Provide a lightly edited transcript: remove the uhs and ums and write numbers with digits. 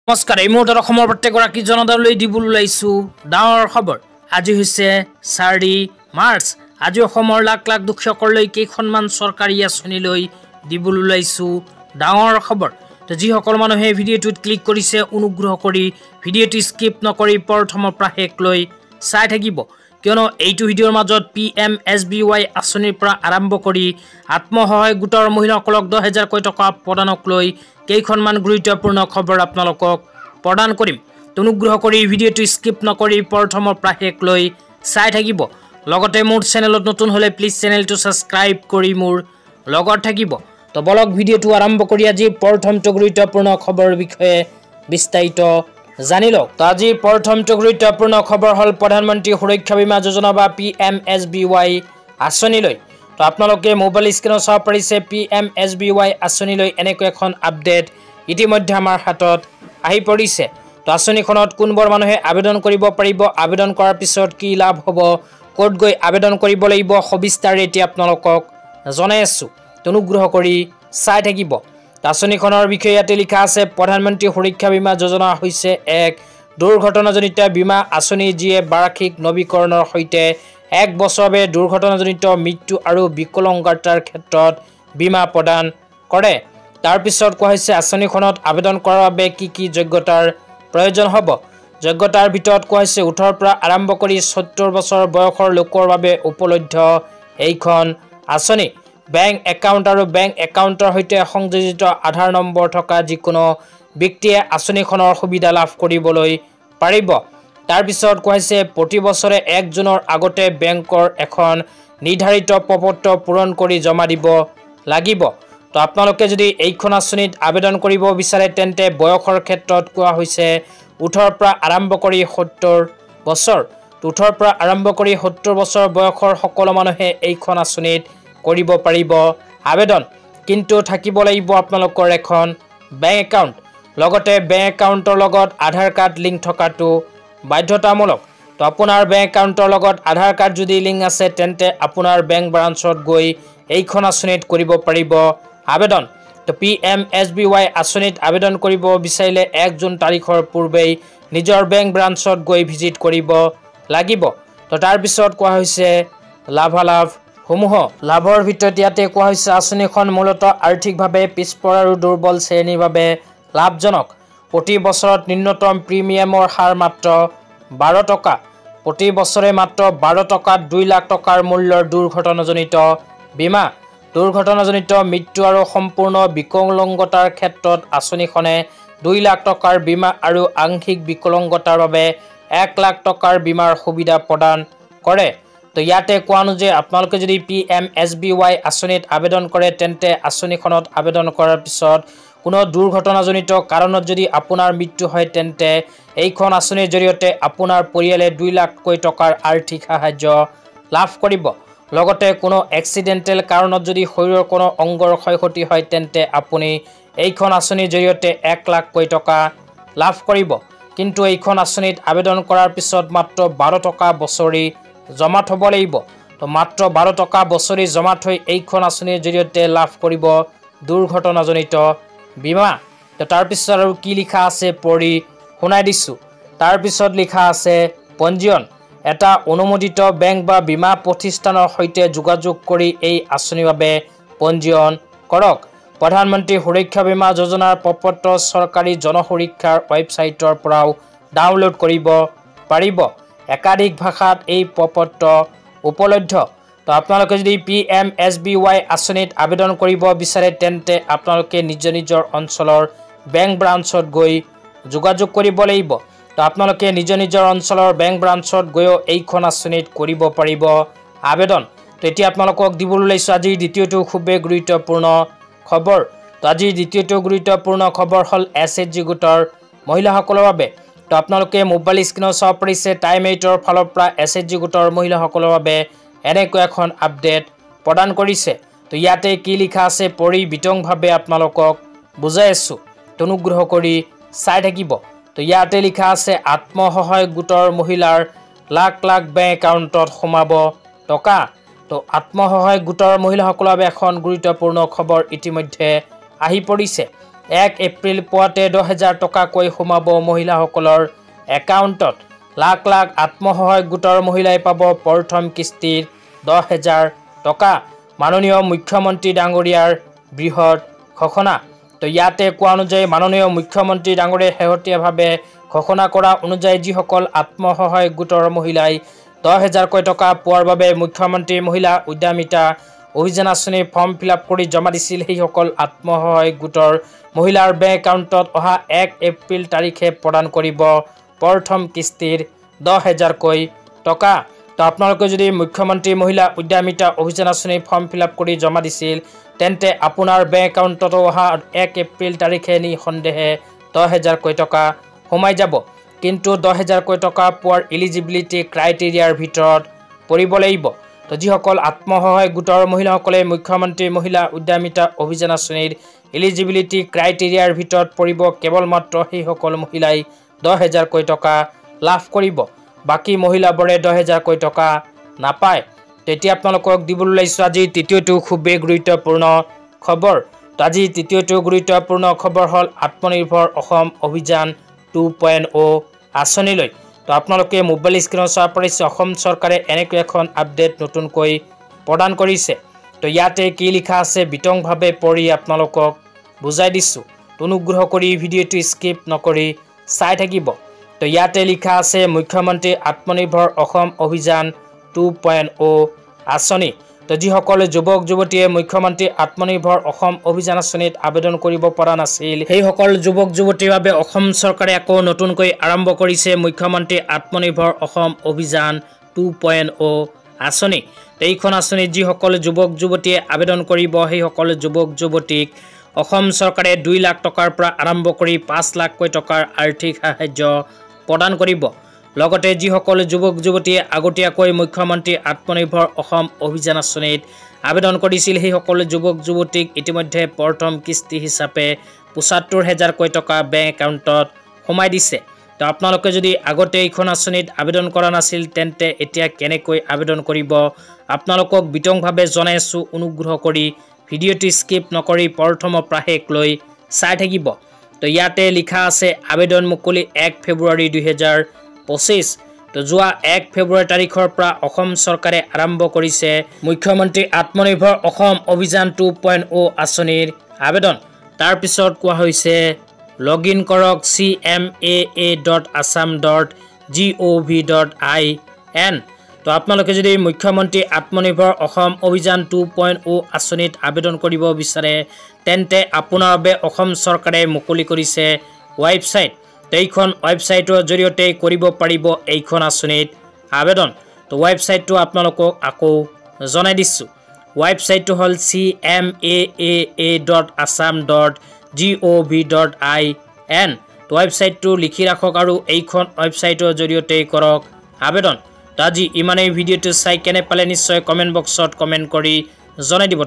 নমস্কাৰ এই মুহূৰ্তত অসমৰ প্ৰত্যেকগৰাকী জনতালৈ দিবলৈ ওলাইছোঁ ডাঙৰ খবৰ। আজি হৈছে 4 মাৰ্চ। আজি অসমৰ লাখ লাখ দুখীয়াসকললৈ কেইখনমান চৰকাৰী আঁচনি লৈ দিবলৈ ওলাইছোঁ ডাঙৰ খবৰ। তো যিসকল মানুহে ভিডিঅ'টোত ক্লিক কৰিছে অনুগ্ৰহ কৰি ভিডিঅ'টো স্কিপ নকৰি প্ৰথমৰ পৰা শেষলৈ চাই থাকিব, কিয়নো এইটো ভিডিঅ'ৰ মাজত PMSBY আঁচনিৰ পৰা আৰম্ভ কৰি আত্মসহায়ক গোটৰ মহিলাসকলক 10,000 টকা প্ৰদানক লৈ কেইখনমান গুৰুত্বপূৰ্ণ খবৰ আপোনালোকক প্ৰদান কৰিম। অনুগ্ৰহ কৰি ভিডিঅ'টো স্কিপ নকৰি প্ৰথমৰ পৰা শেষলৈ চাই থাকিব। লগতে মোৰ চেনেলত নতুন হ'লে প্লিজ চেনেলটো ছাবস্ক্ৰাইব কৰি মোৰ লগত থাকিব। তো বলক ভিডিঅ'টো আৰম্ভ কৰি আজি প্ৰথমটো গুৰুত্বপূৰ্ণ খবৰৰ বিষয়ে বিস্তাৰিত জানি লওক। তো আজি প্ৰথমটো গুৰুত্বপূৰ্ণ খবৰ হ'ল প্ৰধানমন্ত্ৰী সুৰক্ষা বীমা যোজনা বা PMSBY আঁচনিলৈ। তো আপোনালোকে মোবাইল স্ক্ৰীনত চাব পাৰিছে PMSBY আঁচনিলৈ এনেকৈ এখন আপডেট ইতিমধ্যে আমাৰ হাতত আহি পৰিছে। তো আঁচনিখনত কোনবোৰ মানুহে আবেদন কৰিব পাৰিব, আবেদন কৰাৰ পিছত কি লাভ হ'ব, ক'ত গৈ আবেদন কৰিব লাগিব, সবিস্তাৰে এতিয়া আপোনালোকক জনাই আছোঁ। অনুগ্ৰহ কৰি চাই থাকিব। আঁচনিখনৰ বিষয়ে ইয়াতে লিখা আছে, প্ৰধানমন্ত্ৰী সুৰক্ষা বীমা যোজনা হৈছে এক দুৰ্ঘটনাজনিত বীমা আঁচনি যিয়ে বাৰ্ষিক নৱীকৰণৰ সৈতে 1 বছৰলৈ দুৰ্ঘটনাজনিত মৃত্যু আৰু বিকলাংগতাৰ ক্ষেত্ৰত বীমা প্ৰদান কৰে। তাৰপিছত কোৱা হৈছে আঁচনিখনত আবেদন কৰাৰ বাবে কি কি যোগ্যতাৰ প্ৰয়োজন হ'ব। যোগ্যতাৰ ভিতৰত কোৱা হৈছে 18 পৰা আৰম্ভ কৰি 70 বছৰ বয়সৰ লোকৰ বাবে উপলব্ধ এইখন আঁচনি। বেংক একাউণ্ট আৰু বেংক একাউণ্টৰ সৈতে সংযোজিত আধাৰ নম্বৰ থকা যিকোনো ব্যক্তিয়ে আঁচনিখনৰ সুবিধা লাভ কৰিবলৈ পাৰিব। তাৰপিছত কোৱা হৈছে প্ৰতি বছৰে 1 জুনৰ আগতে বেংকৰ এখন নিৰ্ধাৰিত প্ৰপত্ৰ পূৰণ কৰি জমা দিব লাগিব। তো আপোনালোকে যদি এইখন আঁচনিত আবেদন কৰিব বিচাৰে তেন্তে বয়সৰ ক্ষেত্ৰত কোৱা হৈছে 18 পৰা আৰম্ভ কৰি 70 বছৰ। 18 পৰা আৰম্ভ কৰি 70 বছৰ বয়সৰ সকলো মানুহে এইখন আঁচনিত কৰিব পাৰিব আবেদন, কিন্তু থাকিব লাগিব আপোনালোকৰ এখন বেংক একাউণ্ট। লগতে বেংক একাউণ্টৰ লগত আধাৰ কাৰ্ড লিংক থকাটো বাধ্যতামূলক। তো আপোনাৰ বেংক একাউণ্টৰ লগত আধাৰ কাৰ্ড যদি লিংক আছে তেন্তে আপোনাৰ বেংক ব্ৰাঞ্চত গৈ এইখন আঁচনিত কৰিব পাৰিব আবেদন। তো PMSBY আঁচনিত আবেদন কৰিব বিচাৰিলে 1 জুন তাৰিখৰ পূৰ্বেই নিজৰ বেংক ব্ৰাঞ্চত গৈ ভিজিট কৰিব লাগিব। তো তাৰপিছত কোৱা হৈছে লাভালাভসমূহ। লাভৰ ভিতৰত ইয়াতে কোৱা হৈছে আঁচনিখন মূলতঃ আৰ্থিকভাৱে পিছপৰা আৰু দুৰ্বল শ্ৰেণীৰ বাবে লাভজনক। প্ৰতি বছৰত ন্যূনতম প্ৰিমিয়ামৰ হাৰ মাত্ৰ 12 টকা। প্ৰতি বছৰে মাত্ৰ 12 টকাত 2 লাখ টকাৰ মূল্যৰ দুৰ্ঘটনাজনিত বীমা। দুৰ্ঘটনাজনিত মৃত্যু আৰু সম্পূৰ্ণ বিকলাংগতাৰ ক্ষেত্ৰত আঁচনিখনে 2 লাখ টকাৰ বীমা আৰু আংশিক বিকলাংগতাৰ বাবে 1 লাখ টকাৰ বীমাৰ সুবিধা প্ৰদান কৰে। তো ইয়াতে কোৱা অনুযায়ী আপোনালোকে যদি PMSBY আঁচনিত আবেদন কৰে তেন্তে আঁচনিখনত আবেদন কৰাৰ পিছত কোনো দুৰ্ঘটনাজনিত কাৰণত যদি আপোনাৰ মৃত্যু হয় তেন্তে এইখন আঁচনিৰ জৰিয়তে আপোনাৰ পৰিয়ালে 2 লাখ টকাৰ আৰ্থিক সাহায্য লাভ কৰিব। লগতে কোনো এক্সিডেণ্টেল কাৰণত যদি শৰীৰৰ কোনো অংগৰ ক্ষয়ক্ষতি হয় তেন্তে আপুনি এইখন আঁচনিৰ জৰিয়তে 1 লাখ টকা লাভ কৰিব। কিন্তু এইখন আঁচনিত আবেদন কৰাৰ পিছত মাত্ৰ 12 টকা বছৰি জমা থ'ব লাগিব। তো মাত্ৰ 12 টকা বছৰি জমা থৈ এইখন আঁচনিৰ জৰিয়তে লাভ কৰিব দুৰ্ঘটনাজনিত বীমা। তো তাৰপিছত আৰু কি লিখা আছে পঢ়ি শুনাই দিছোঁ। তাৰপিছত লিখা আছে পঞ্জীয়ন। এটা অনুমোদিত বেংক বা বীমা প্ৰতিষ্ঠানৰ সৈতে যোগাযোগ কৰি এই আঁচনিৰ বাবে পঞ্জীয়ন কৰক। প্ৰধানমন্ত্ৰী সুৰক্ষা বীমা যোজনাৰ প্ৰপত্ৰ চৰকাৰী জনসুৰক্ষাৰ ৱেবছাইটৰ পৰাও ডাউনলোড কৰিব পাৰিব। একাধিক ভাষাত এই প্ৰপত্ৰ উপলব্ধ। তো আপোনালোকে যদি PMSBY আঁচনিত আবেদন কৰিব বিচাৰে তেন্তে আপোনালোকে নিজৰ অঞ্চলৰ বেংক ব্ৰাঞ্চত গৈ যোগাযোগ কৰিব লাগিব। তো আপোনালোকে নিজৰ অঞ্চলৰ বেংক ব্ৰাঞ্চত গৈও এইখন আঁচনিত কৰিব পাৰিব আবেদন। তো এতিয়া আপোনালোকক দিবলৈ ওলাইছোঁ আজিৰ দ্বিতীয়টো খুবেই গুৰুত্বপূৰ্ণ খবৰ। তো আজিৰ দ্বিতীয়টো গুৰুত্বপূৰ্ণ খবৰ হ'ল SHG গোটৰ মহিলাসকলৰ বাবে। তো আপোনালোকে মোবাইল স্ক্ৰীনত চাব পাৰিছে টাইম 8ৰ ফালৰ পৰা SHG গোটৰ মহিলাসকলৰ বাবে এনেকৈ এখন আপডেট প্ৰদান কৰিছে। তো ইয়াতে কি লিখা আছে পঢ়ি বিতংভাৱে আপোনালোকক বুজাই আছোঁ। তো অনুগ্ৰহ কৰি চাই থাকিব। তো ইয়াতে লিখা আছে আত্মসহায়ক গোটৰ মহিলাৰ লাখ লাখ বেংক একাউণ্টত সোমাব টকা। তো আত্মসহায়ক গোটৰ মহিলাসকলৰ বাবে এখন গুৰুত্বপূৰ্ণ খবৰ ইতিমধ্যে আহি পৰিছে। 1 এপ্ৰিল পুৱাতে 10,000 টকাকৈ সোমাব মহিলাসকলৰ একাউণ্টত। লাখ লাখ আত্মসহায়ক গোটৰ মহিলাই পাব প্ৰথম কিস্তিৰ 10,000 টকা। মাননীয় মুখ্যমন্ত্ৰী ডাঙৰীয়াৰ বৃহৎ ঘোষণা। তো ইয়াতে কোৱা অনুযায়ী মাননীয় মুখ্যমন্ত্ৰী ডাঙৰীয়াই শেহতীয়াভাৱে ঘোষণা কৰা অনুযায়ী যিসকল আত্মসহায়ক গোটৰ মহিলাই 10,000কৈ টকা পোৱাৰ বাবে মুখ্যমন্ত্ৰী মহিলা উদ্যমিতা অভিযান আঁচনিৰ ফৰ্ম ফিল-আপ কৰি জমা দিছিল, সেইসকল আত্মসহায়ক গোটৰ মহিলাৰ বেংক একাউণ্টত অহা 1 এপ্ৰিল তাৰিখে প্ৰদান কৰিব প্ৰথম কিস্তিৰ 10,000কৈ টকা। তো আপোনালোকে যদি মুখ্যমন্ত্ৰী মহিলা উদ্যমিতা অভিযান আঁচনিৰ ফৰ্ম ফিল-আপ কৰি জমা দিছিল, তেন্তে আপোনাৰ বেংক একাউণ্টত অহা 1 এপ্ৰিল তাৰিখে নিঃসন্দেহে 10,000কৈ টকা সোমাই যাব। কিন্তু 10,000কৈ টকা পোৱাৰ এলিজিবিলিটি ক্ৰাইটেৰিয়াৰ ভিতৰত পৰিব লাগিব। তো যিসকল আত্মসহায়ক গোটৰ মহিলাসকলে মুখ্যমন্ত্ৰী মহিলা উদ্যমিতা অভিযান আঁচনিৰ এলিজিবিলিটি ক্ৰাইটেৰিয়াৰ ভিতৰত পৰিব, কেৱল মাত্ৰ সেইসকল মহিলাই 10,000কৈ টকা লাভ কৰিব। বাকী মহিলাবোৰে 10,000কৈ টকা নাপায়। তেতিয়া আপোনালোকক দিবলৈ ওলাইছোঁ আজি তৃতীয়টো খুবেই গুৰুত্বপূৰ্ণ খবৰ। তো আজি তৃতীয়টো গুৰুত্বপূৰ্ণ খবৰ হ'ল আত্মনিৰ্ভৰ অসম অভিযান 2.0 আঁচনিলৈ। তো আপোনালোকে মোবাইল স্ক্ৰীনত চাব পাৰিছে, অসম চৰকাৰে এনেকৈ এখন আপডেট নতুনকৈ প্ৰদান কৰিছে। তো ইয়াতে কি লিখা আছে বিতংভাৱে পঢ়ি আপোনালোকক বুজাই দিছোঁ। অনুগ্ৰহ কৰি ভিডিঅ'টো স্কিপ নকৰি চাই থাকিব। তো ইয়াতে লিখা আছে মুখ্যমন্ত্ৰী আত্মনিৰ্ভৰ অসম অভিযান 2.0 আঁচনি। তো যিসকল যুৱক যুৱতীয়ে মুখ্যমন্ত্ৰী আত্মনিৰ্ভৰ অসম অভিযান আঁচনিত আবেদন কৰিব পৰা নাছিল, সেইসকল যুৱক যুৱতীৰ বাবে অসম চৰকাৰে আকৌ নতুনকৈ আৰম্ভ কৰিছে মুখ্যমন্ত্ৰী আত্মনিৰ্ভৰ অসম অভিযান 2.0 আঁচনি। এইখন আঁচনিত যিসকল যুৱক যুৱতীয়ে আবেদন কৰিব, সেইসকল যুৱক যুৱতীক অসম চৰকাৰে 2 লাখ টকাৰ পৰা আৰম্ভ কৰি 5 লাখকৈ টকাৰ আৰ্থিক সাহায্য প্ৰদান কৰিব। লগতে যিসকল যুৱক যুৱতীয়ে আগতীয়াকৈ মুখ্যমন্ত্ৰী আত্মনিৰ্ভৰ অসম অভিযান আঁচনিত আবেদন কৰিছিল, সেইসকল যুৱক যুৱতীক ইতিমধ্যে প্ৰথম কিস্তি হিচাপে 75,000কৈ টকা বেংক একাউণ্টত সোমাই দিছে। তো আপোনালোকে যদি আগতে এইখন আঁচনিত আবেদন কৰা নাছিল, তেন্তে এতিয়া কেনেকৈ আবেদন কৰিব আপোনালোকক বিতংভাৱে জনাই আছোঁ। অনুগ্ৰহ কৰি ভিডিঅ'টো স্কিপ নকৰি প্ৰথমৰ পৰা শেষলৈ চাই থাকিব। তো ইয়াতে লিখা আছে আবেদন মুকলি 1 ফেব্ৰুৱাৰী 2025। তো যোৱা 1 ফেব্ৰুৱাৰী তাৰিখৰ পৰা অসম চৰকাৰে আৰম্ভ কৰিছে মুখ্যমন্ত্ৰী আত্মনিৰ্ভৰ অসম অভিযান 2.0 আঁচনিৰ আবেদন। তাৰপিছত কোৱা হৈছে লগ ইন কৰক cmaa.assam.gov.in। তো আপোনালোকে যদি মুখ্যমন্ত্ৰী আত্মনিৰ্ভৰ অসম অভিযান 2.0 আঁচনিত আবেদন কৰিব বিচাৰে, তেন্তে আপোনাৰ বাবে অসম চৰকাৰে মুকলি কৰিছে ৱেবছাইট। তো এইখন ৱেবছাইটৰ জৰিয়তে কৰিব পাৰিব এইখন আঁচনিত আবেদন। তো ৱেবছাইটটো আপোনালোকক আকৌ জনাই দিছোঁ। ৱেবছাইটটো হ'ল cmaa.assam.gov.in। তো ৱেবছাইটটো লিখি ৰাখক আৰু এইখন ৱেবছাইটৰ জৰিয়তে কৰক আবেদন। তো আজি ইমানেই। ভিডিঅ'টো চাই কেনে পালে নিশ্চয় কমেণ্ট বক্সত কমেণ্ট কৰি জনাই দিব।